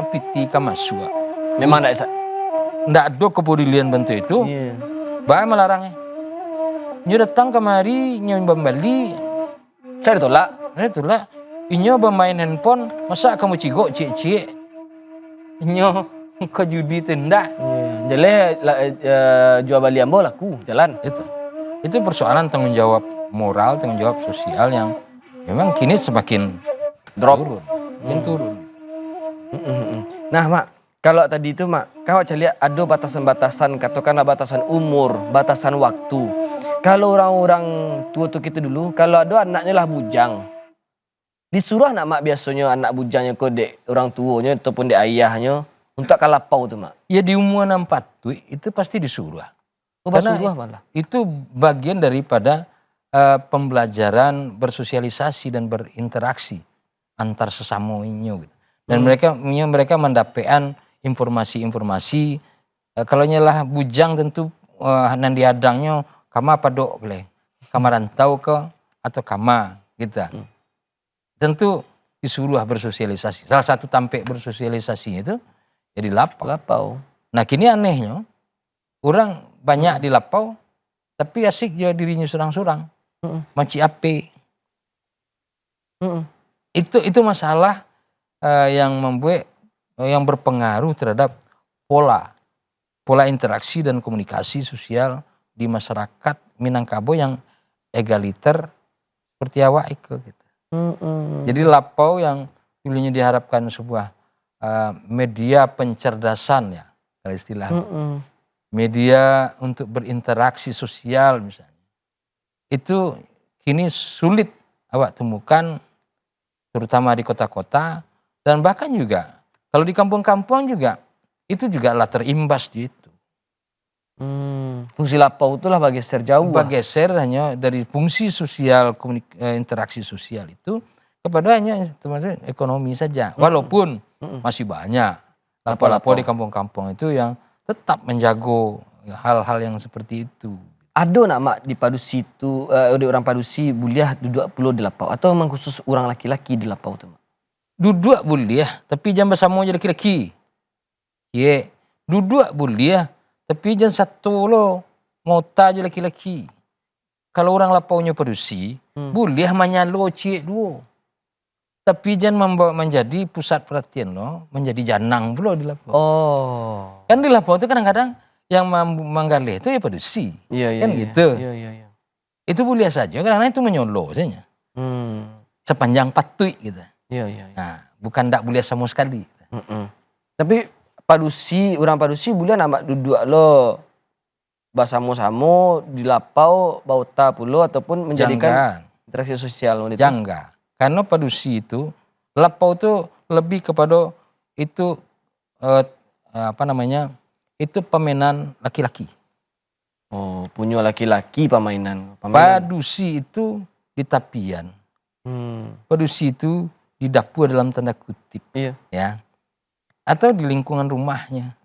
piti kamasua. Memang ndak ada kepedulian bentuk itu. Melarangnya. Nyo datang kemari, nyo membeli. Saya ditolak. Itulah. Inyo bermain handphone, masa kamu cigok cie-cie? Inyo kau judi itu ndak. Jadi jual beli ambo laku jalan. Itu persoalan tanggung jawab moral, tanggung jawab sosial yang memang kini semakin turun. Nah, Mak, kalau tadi itu, Mak, kau lihat ada batasan-batasan, katakanlah batasan umur, batasan waktu. Kalau orang-orang tua tuh kita dulu, kalau ada anaknya lah bujang, disuruh anak Mak biasanya anak bujangnya ke dek orang tuanya ataupun dek ayahnya untuk kalapau tuh, Mak. Ya di umuran 4 itu pasti disuruh. Karena malah. Itu bagian daripada pembelajaran bersosialisasi dan berinteraksi antar sesamanya gitu. Dan mereka mendapatkan informasi-informasi. Kalau nyalah bujang tentu nanti adangnya kama apa dok boleh, kama rantau ke atau kama gitu. Tentu disuruh bersosialisasi. Salah satu tampek bersosialisasinya itu jadi lapau. Nah kini anehnya orang banyak di lapau, tapi asik ya dirinya surang-surang, maci ape. Itu masalah yang membuat yang berpengaruh terhadap pola interaksi dan komunikasi sosial di masyarakat Minangkabau yang egaliter seperti awak gitu. Jadi lapau yang dulunya diharapkan sebuah media pencerdasan ya, kalau istilah. Media untuk berinteraksi sosial misalnya. Itu kini sulit awak temukan terutama di kota-kota dan bahkan juga kalau di kampung-kampung juga itu juga lah terimbas di itu. Fungsi lapau itulah bergeser jauh. Bergeser hanya dari fungsi sosial, interaksi sosial itu kepada hanya termasuk ekonomi saja. Walaupun masih banyak lapau-lapau di kampung-kampung itu yang tetap menjago hal-hal yang seperti itu. Ada nak mak di Padusi itu, di orang Padusi buliah duduk pulau di lapau atau memang khusus orang laki-laki di lapau tu mak? Duduk buliah tapi jangan bersama aja laki-laki. Ye, duduk buliah tapi jangan satu lo ngota aja laki-laki. Kalau orang lapaunya Padusi, buliah manyalo cik dua. Tapi jangan menjadi pusat perhatian lo, menjadi janang pula di lapau. Oh. Kan di lapau itu kadang-kadang yang menggali itu ya Padusi. Iya, kan gitu. Iya. Itu boleh saja karena itu menyolo saja. Sepanjang patui gitu. Iya. Nah, bukan tak boleh sama sekali. Tapi Padusi, orang Padusi boleh nama duduk lo bersama-sama di lapau bauta pulau ataupun menjadikan interaksi sosial. Jangan. Karena Padusi itu, lapau itu lebih kepada itu itu permainan laki-laki. Oh, punya laki-laki permainan. Padusi itu di tapian. Padusi itu di dapur dalam tanda kutip. Iya. Ya. Atau di lingkungan rumahnya.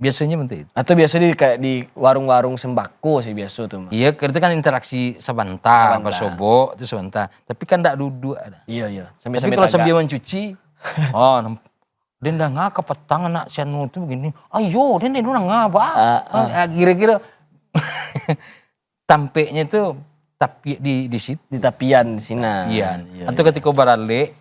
Biasanya bentuk itu. Atau biasanya kayak di warung-warung sembako sih biasa tuh. Iya, itu kan interaksi sebentar, basobo itu sebentar. Tapi kan tidak duduk ada. Iya. Tapi kalau sambil mencuci, dia dah ngapa petang anak sianu itu begini. Ayo, dia dah ngapa? Kira-kira tampeknya itu tapi di situ. Di tapian di sini. Iya. Atau ketika barale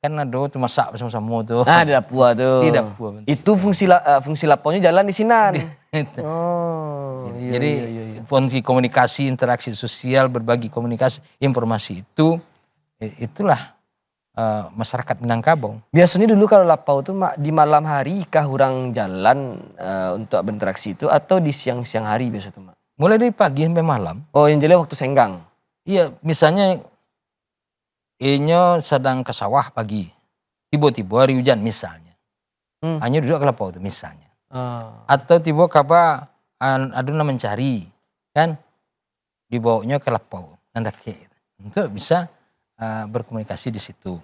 kan ada tuh masak bersama-sama tuh. Di dapur tuh. Di dapur. Itu fungsi lapaunya jalan di sini. Jadi fungsi komunikasi, interaksi sosial, berbagi komunikasi, informasi itulah masyarakat Minangkabau. Biasanya dulu kalau lapau tuh di malam hari kah orang jalan untuk berinteraksi itu atau di siang-siang hari biasa tuh mak? Mulai dari pagi sampai malam. Oh, yang jelas waktu senggang. Iya, misalnya Inyo sedang ke sawah pagi, tiba-tiba hari hujan misalnya, hanya duduk ke lapau itu misalnya, atau tiba kabar aduna mencari, kan, dibawanya ke lapau, nandake, untuk bisa berkomunikasi di situ,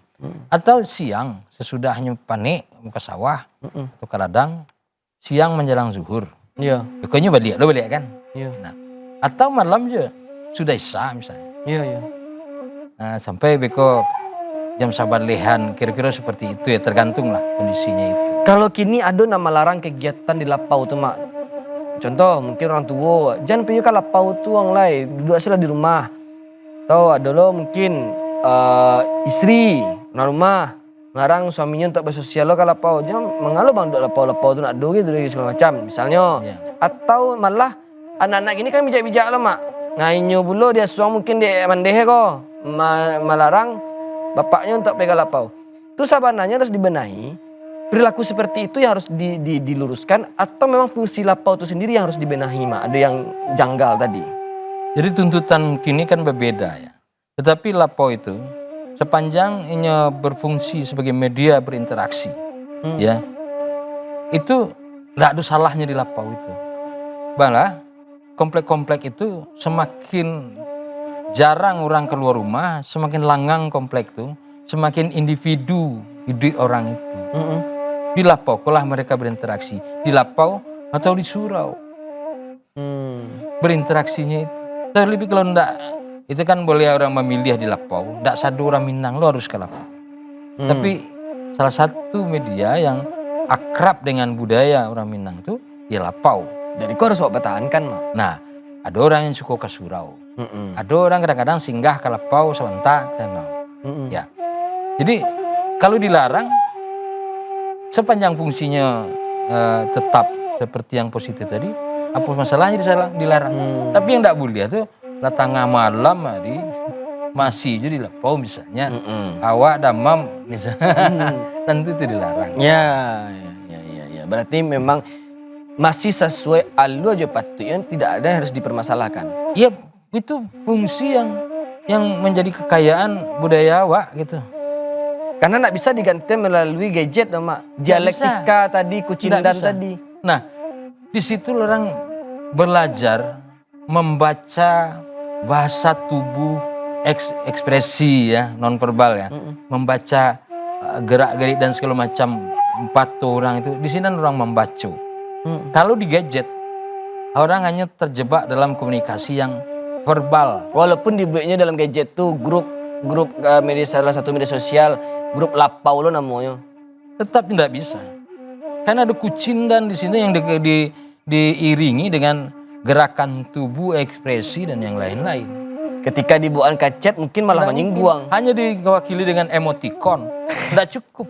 atau siang sesudahnya panik ke sawah atau ke ladang, siang menjelang zuhur, pokoknya balik kan, nah, atau malam juga sudah isya misalnya. Iya. Nah, sampai beko jam sabar lehan kira-kira seperti itu ya, tergantung lah kondisinya itu. Kalau kini ada nama larang kegiatan di lapau tuh mak. Contoh mungkin orang tua jangan pergi ke lapau tuh orang lain, duduk aja di rumah. Tahu ada lo mungkin istri orang rumah ngarang suaminya untuk bersosial lo ke lapau, jangan mengalu bang duduk lapau tuh nak do gitu segala macam misalnya. Atau malah anak-anak ini kan bijak-bijak lo mak. Ngainyo bulo dia suang mungkin dia mandeh kok melarang bapaknya untuk pegang lapau. Itu sabananya harus dibenahi. Perilaku seperti itu yang harus diluruskan atau memang fungsi lapau itu sendiri yang harus dibenahi mak. Ada yang janggal tadi. Jadi tuntutan kini kan berbeda ya. Tetapi lapau itu sepanjang ini berfungsi sebagai media berinteraksi, ya itu tidak ada salahnya di lapau itu. Malah komplek-komplek itu semakin jarang orang keluar rumah, semakin langang komplek itu, semakin individu hidup orang itu. Di lapau lah mereka berinteraksi, di lapau atau di surau. Berinteraksinya itu. Terlebih kalau enggak, itu kan boleh orang memilih di lapau, enggak satu orang Minang lo harus ke lapau. Tapi salah satu media yang akrab dengan budaya orang Minang itu ya lapau. Jadi kau harus pertahankan mak. Nah, ada orang yang suka ke surau. Ada orang kadang-kadang singgah ke lapau sebentar. Ya. Jadi kalau dilarang, sepanjang fungsinya tetap seperti yang positif tadi, apa masalahnya dilarang? Tapi yang tidak boleh itu tengah malam hari masih jadi lapau misalnya, awak damam misalnya, tentu itu dilarang. Ya, Berarti memang masih sesuai alur aja patutnya, tidak ada yang harus dipermasalahkan. Iya, itu fungsi yang menjadi kekayaan budaya awak gitu. Karena nggak bisa diganti melalui gadget, Mak. Dialektika tadi, kucindan tadi. Nah, di situ orang belajar membaca bahasa tubuh, ekspresi ya, nonverbal ya, membaca gerak-gerik dan segala macam empat orang itu. Di sini orang membaca. Kalau di gadget, orang hanya terjebak dalam komunikasi yang verbal. Walaupun dibuatnya dalam gadget tuh grup media, salah satu media sosial, grup lapau lo namanya. Tetap tidak bisa. Karena ada kucindan di sini yang diiringi dengan gerakan tubuh, ekspresi dan yang lain-lain. Ketika dibuat ke chat mungkin malah menyinggung. Hanya diwakili dengan emoticon. Tidak cukup.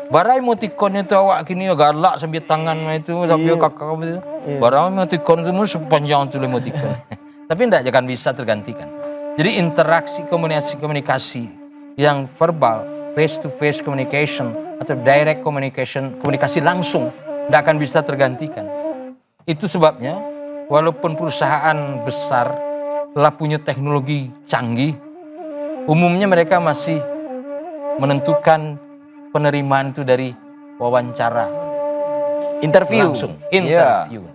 Bara emoticonnya itu awak kini galak sambil tangan itu sambil kakak itu. Bara emoticon itu sepanjang itu emoticon. Tapi tidak akan bisa tergantikan. Jadi interaksi komunikasi yang verbal, face to face communication atau direct communication, komunikasi langsung, tidak akan bisa tergantikan. Itu sebabnya walaupun perusahaan besar telah punya teknologi canggih, umumnya mereka masih menentukan penerimaan itu dari wawancara, interview langsung, interview.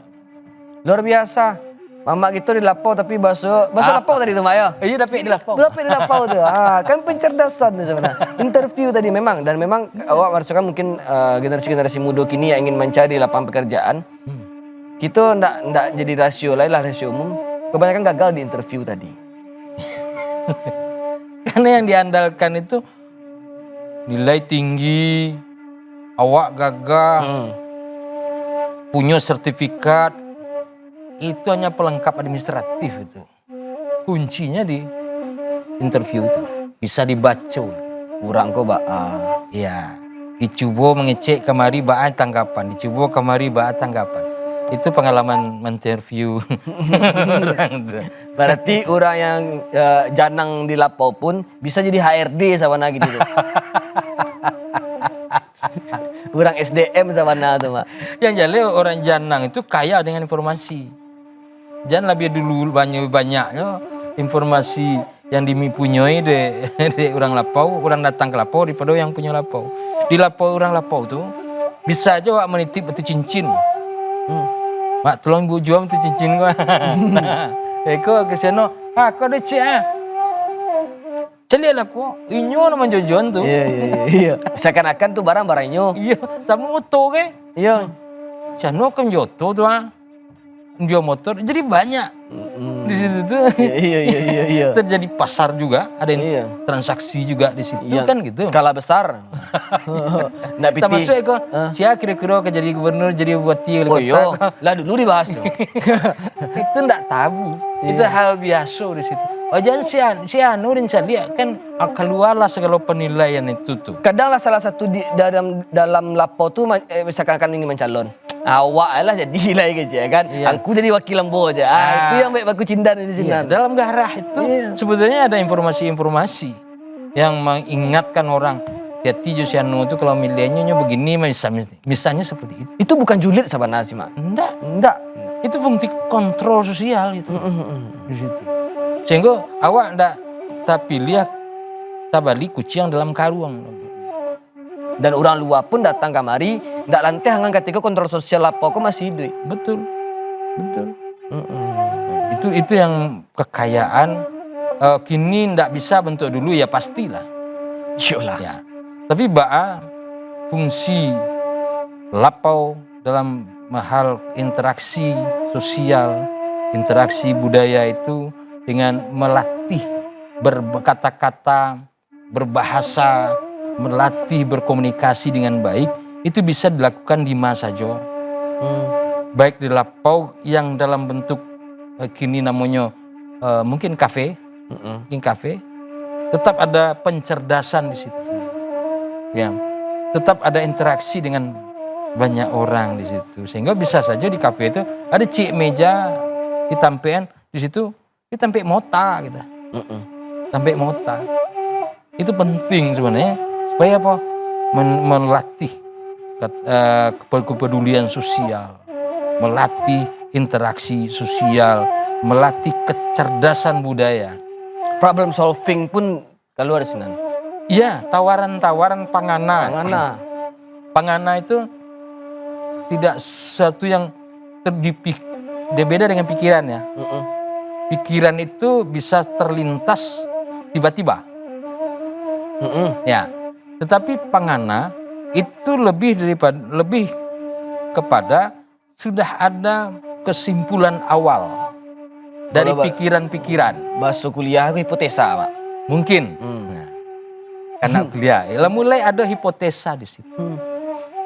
Luar biasa. Mama gitu di lapau tapi bahasa lapau tadi tuh, Maya. Iya, tapi di lapau. Tapi di lapau tuh. Kan pencerdasan tuh sebenarnya. Interview tadi memang, dan memang awak merasakan mungkin generasi muda kini yang ingin mencari lapangan pekerjaan. Kita ndak jadi rasio lain lah, rasio umum. Kebanyakan gagal di interview tadi. Karena yang diandalkan itu nilai tinggi, awak gagah, punya sertifikat. Itu hanya pelengkap administratif itu. Kuncinya di interview itu. Bisa dibaca. Kurang kok, Mbak. Ya, dicoba mengecek kemari baat tanggapan. Dicoba kemari baat tanggapan. Itu pengalaman menginterview. Berarti orang yang janang di lapau pun bisa jadi HRD sama gitu. Kurang SDM sama tuh, Mak. Yang jelas orang janang itu kaya dengan informasi. Jangan lebih dulu banyaknya informasi yang dipunyai de orang lapau, orang datang ke lapau daripada yang punya lapau. Di lapau orang lapau tuh bisa aja wak menitip itu cincin. Mak tolong bu jual itu cincin gua. Eko ke sana, kau ada cek Celiak lah kok, inyo nama jojon tuh. Iya. Seakan-akan tuh barang-barang inyo. Iya, sama motor ke? Iya. Cano kan joto tuh dia motor, jadi banyak di situ tuh. Iya. Terjadi pasar juga, ada yang transaksi juga di situ kan gitu. Skala besar. Nggak piti. Termasuk Eko, siapa kira-kira jadi gubernur, jadi bupati wali kota. Lah dulu dibahas tuh. Itu nggak tabu, itu hal biasa di situ. Oh jangan si Anu dan saya lihat kan keluarlah segala penilaian itu tuh. Kadang lah salah satu di dalam lapau tuh misalkan kan ini mencalon. Awak lah jadi lagi aja kan. Iya. Aku jadi wakil lembo aja. Itu yang baik baku cindan di sini. Iya, dalam garah itu sebetulnya ada informasi-informasi yang mengingatkan orang. Hati Josiano itu kalau milenialnya begini misalnya seperti itu. Itu bukan julid sahabat sih, Mak. Enggak. Itu fungsi kontrol sosial itu. Di situ. Sehingga awak ndak tapi lihat tabali kucing dalam karung. Dan orang luar pun datang kamari, ndak lantai hangan ketika kontrol sosial lapau kok masih hidup. Betul. Itu yang kekayaan kini ndak bisa bentuk dulu ya pastilah. Iyalah. Ya. Tapi fungsi lapau dalam hal interaksi sosial, interaksi budaya itu dengan melatih berkata-kata, berbahasa, melatih berkomunikasi dengan baik, itu bisa dilakukan di mana saja. Baik di lapau yang dalam bentuk kini namanya mungkin kafe, tetap ada pencerdasan di situ. Ya, tetap ada interaksi dengan banyak orang di situ. Sehingga bisa saja di kafe itu ada cik meja ditampean di situ, ditampe mota gitu. Tampe mota. Itu penting sebenarnya supaya apa? Melatih kepedulian sosial, melatih interaksi sosial, melatih kecerdasan budaya. Problem solving pun keluar di sini. Iya, tawaran-tawaran pangana. Pangana itu tidak sesuatu yang beda dengan pikiran ya. Pikiran itu bisa terlintas tiba-tiba. Ya, tetapi pangana itu lebih kepada sudah ada kesimpulan awal dari pikiran-pikiran. Bahasa kuliah aku hipotesa, Pak. Mungkin. Nah, karena kuliah, mulai ada hipotesa di situ.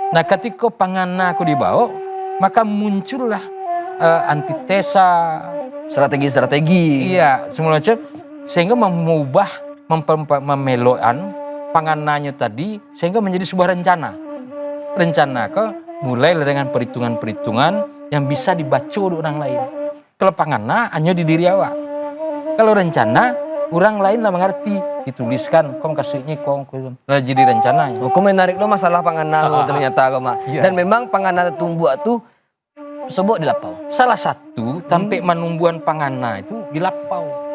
Nah, ketika pangana aku dibawa, maka muncullah antitesa, strategi-strategi. Iya, semua macam sehingga mengubah memeloan pangananya tadi sehingga menjadi sebuah rencana. Rencana ke mulai dengan perhitungan-perhitungan yang bisa dibaca oleh orang lain. Kalau pangana hanya di diri awak. Kalau rencana orang lain lah mengerti, dituliskan, kau kasihnya kau jadi rencananya. Aku menarik lo masalah pangana ternyata kau mak. Dan memang pangana tumbuh tuh sebut di lapau. Salah satu sampai menumbuhan pangana itu di lapau.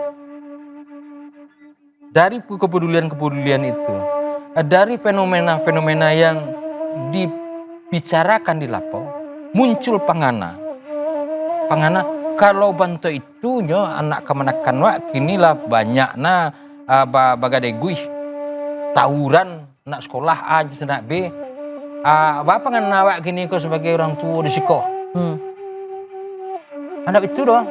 Dari kepedulian-kepedulian itu, dari fenomena-fenomena yang dibicarakan di lapau, muncul pangana. Pangana kalau bantu itu nyo anak kemanakan wak kini lah banyak na bagadegui tawuran nak sekolah A nak B. Apa pangana wak kini kau sebagai orang tua di siko. Anak itu doh,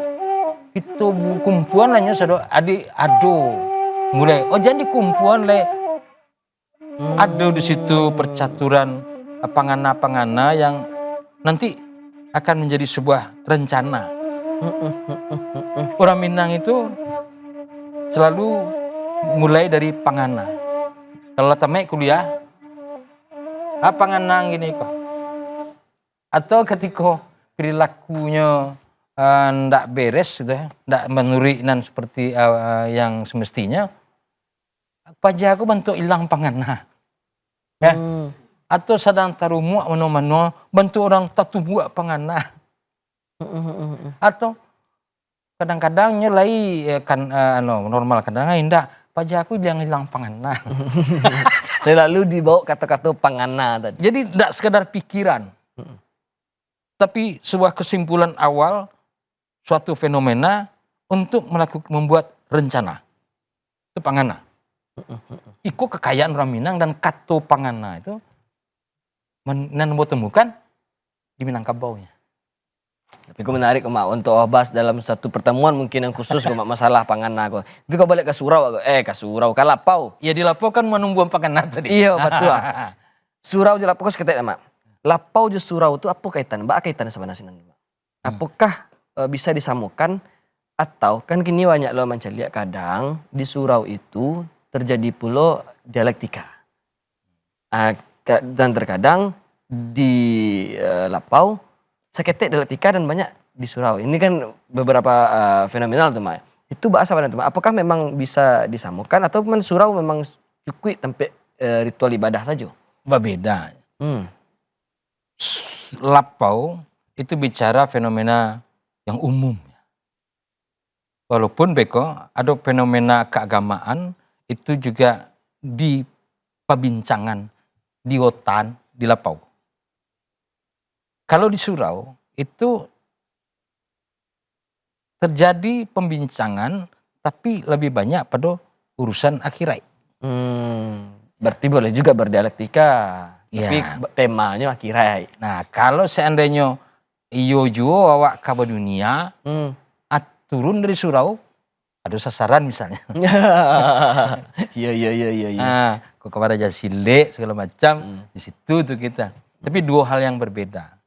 itu kumpulan hanya sedo adik ado. Mulai jadi kumpulan le ada di situ percaturan pangana-pangana yang nanti akan menjadi sebuah rencana. Orang Minang itu selalu mulai dari pangana. Kalau tamek kuliah, pangana gini kok. Atau ketika perilakunya ndak beres gitu ya, ndak menurinan seperti yang semestinya, pajak aku bantu hilang pangana. Ya. Atau sedang tarumuak mano-mano bantu orang tatubuak pangana. Atau kadang-kadang nyelai kan normal, kadang-kadang indah pajak aku hilang pangana. Selalu dibawa kata-kata pangana tadi. Jadi tidak sekedar pikiran, tapi sebuah kesimpulan awal suatu fenomena untuk membuat rencana. Itu pangana. Iko kekayaan orang Minang dan kato pangana itu temukan di Minangkabau-nya. Tapi kau menarik Mak untuk bahas dalam satu pertemuan mungkin yang khusus Mak masalah pangana kau. Tapi kau balik ke surau, ke lapau. Ya di lapau kan menumbuh pangana tadi. Iya betul. Surau di lapau kau seketik Mak. Lapau di surau itu apa kaitan? Mbak kaitan sebenarnya Mak. Apakah bisa disamakan atau kan kini banyak lo mencari kadang di surau itu terjadi pula dialektika. Dan terkadang di lapau seketik dialektika dan banyak di surau. Ini kan beberapa fenomenal tuh Mak. Itu bahasa apa Mak? Apakah memang bisa disamakan atau surau memang cukup sampai ritual ibadah saja? Berbeda. Lapau itu bicara fenomena yang umum. Walaupun beko ada fenomena keagamaan itu juga di pembincangan di Wotan, di Lapau. Kalau di surau itu terjadi pembincangan tapi lebih banyak pada urusan akhirat. Berarti boleh juga berdialektika, ya. Tapi temanya akhirat. Nah kalau seandainya iyo juo awak kabar dunia, turun dari surau, ada sasaran misalnya. Iya. Nah, kok kepada Jasile segala macam di situ tuh kita. Tapi dua hal yang berbeda.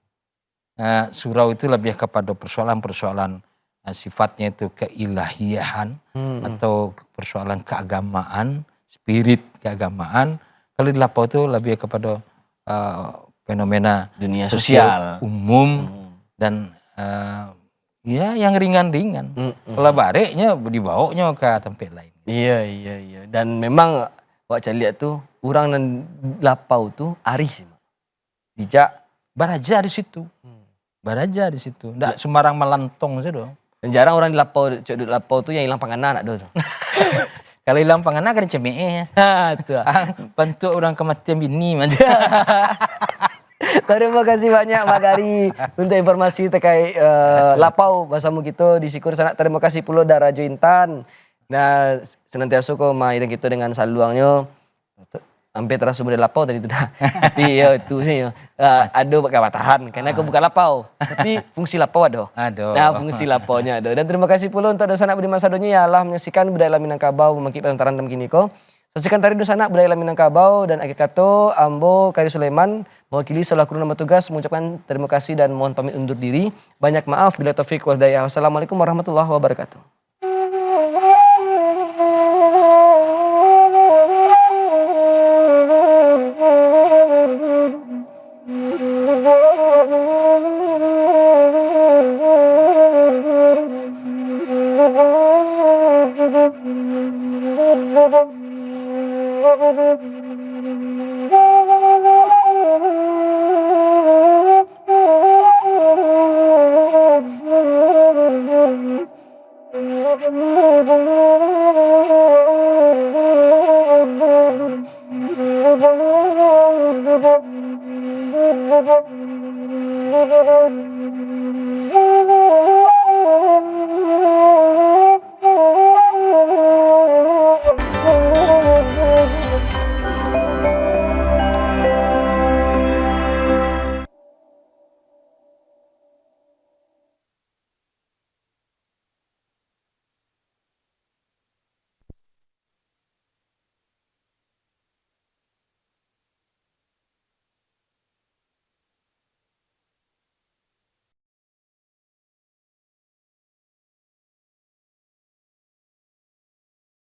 Surau itu lebih kepada persoalan-persoalan sifatnya itu keilahian atau persoalan keagamaan, spirit keagamaan. Kalau di lapau itu lebih kepada fenomena dunia sosial umum dan ya yang ringan-ringan. Kalau bareknya dibawanya ke tempat lain. Iya. Dan memang wak lihat tuh orang dan lapau tuh arih sih. Bijak. Baraja di situ. Baraja di situ. Nggak sembarang melantong saja dong. Dan jarang orang di lapau tuh yang hilang panganan ada tuh. Kalau hilang panganan kan cemee. Tuh. Bentuk orang kematian bini. Terima kasih banyak Mak Gari untuk informasi terkait lapau bahasamu gitu di Sikur sana. Terima kasih pula dari Rajo Intan. Nah, senantiasa kau main gitu dengan saluangnya. Hampir terasa dari lapau tadi itu dah. Tapi ya itu sih ada pakai batahan karena aku bukan lapau. Tapi fungsi lapau ada. Nah, fungsi lapaunya ada. Dan terima kasih pula untuk Dosa Anak Budiman Sadonyo ya Allah menyaksikan budaya Alam Minangkabau membangkit Bantaran dan kini ko. Saksikan tari Dosa Anak budaya Alam Minangkabau dan Aki Kato, Ambo, Kari Sulaiman mewakili selaku nama tugas mengucapkan terima kasih dan mohon pamit undur diri. Banyak maaf bila taufik wal hidayah. Wassalamualaikum warahmatullahi wabarakatuh.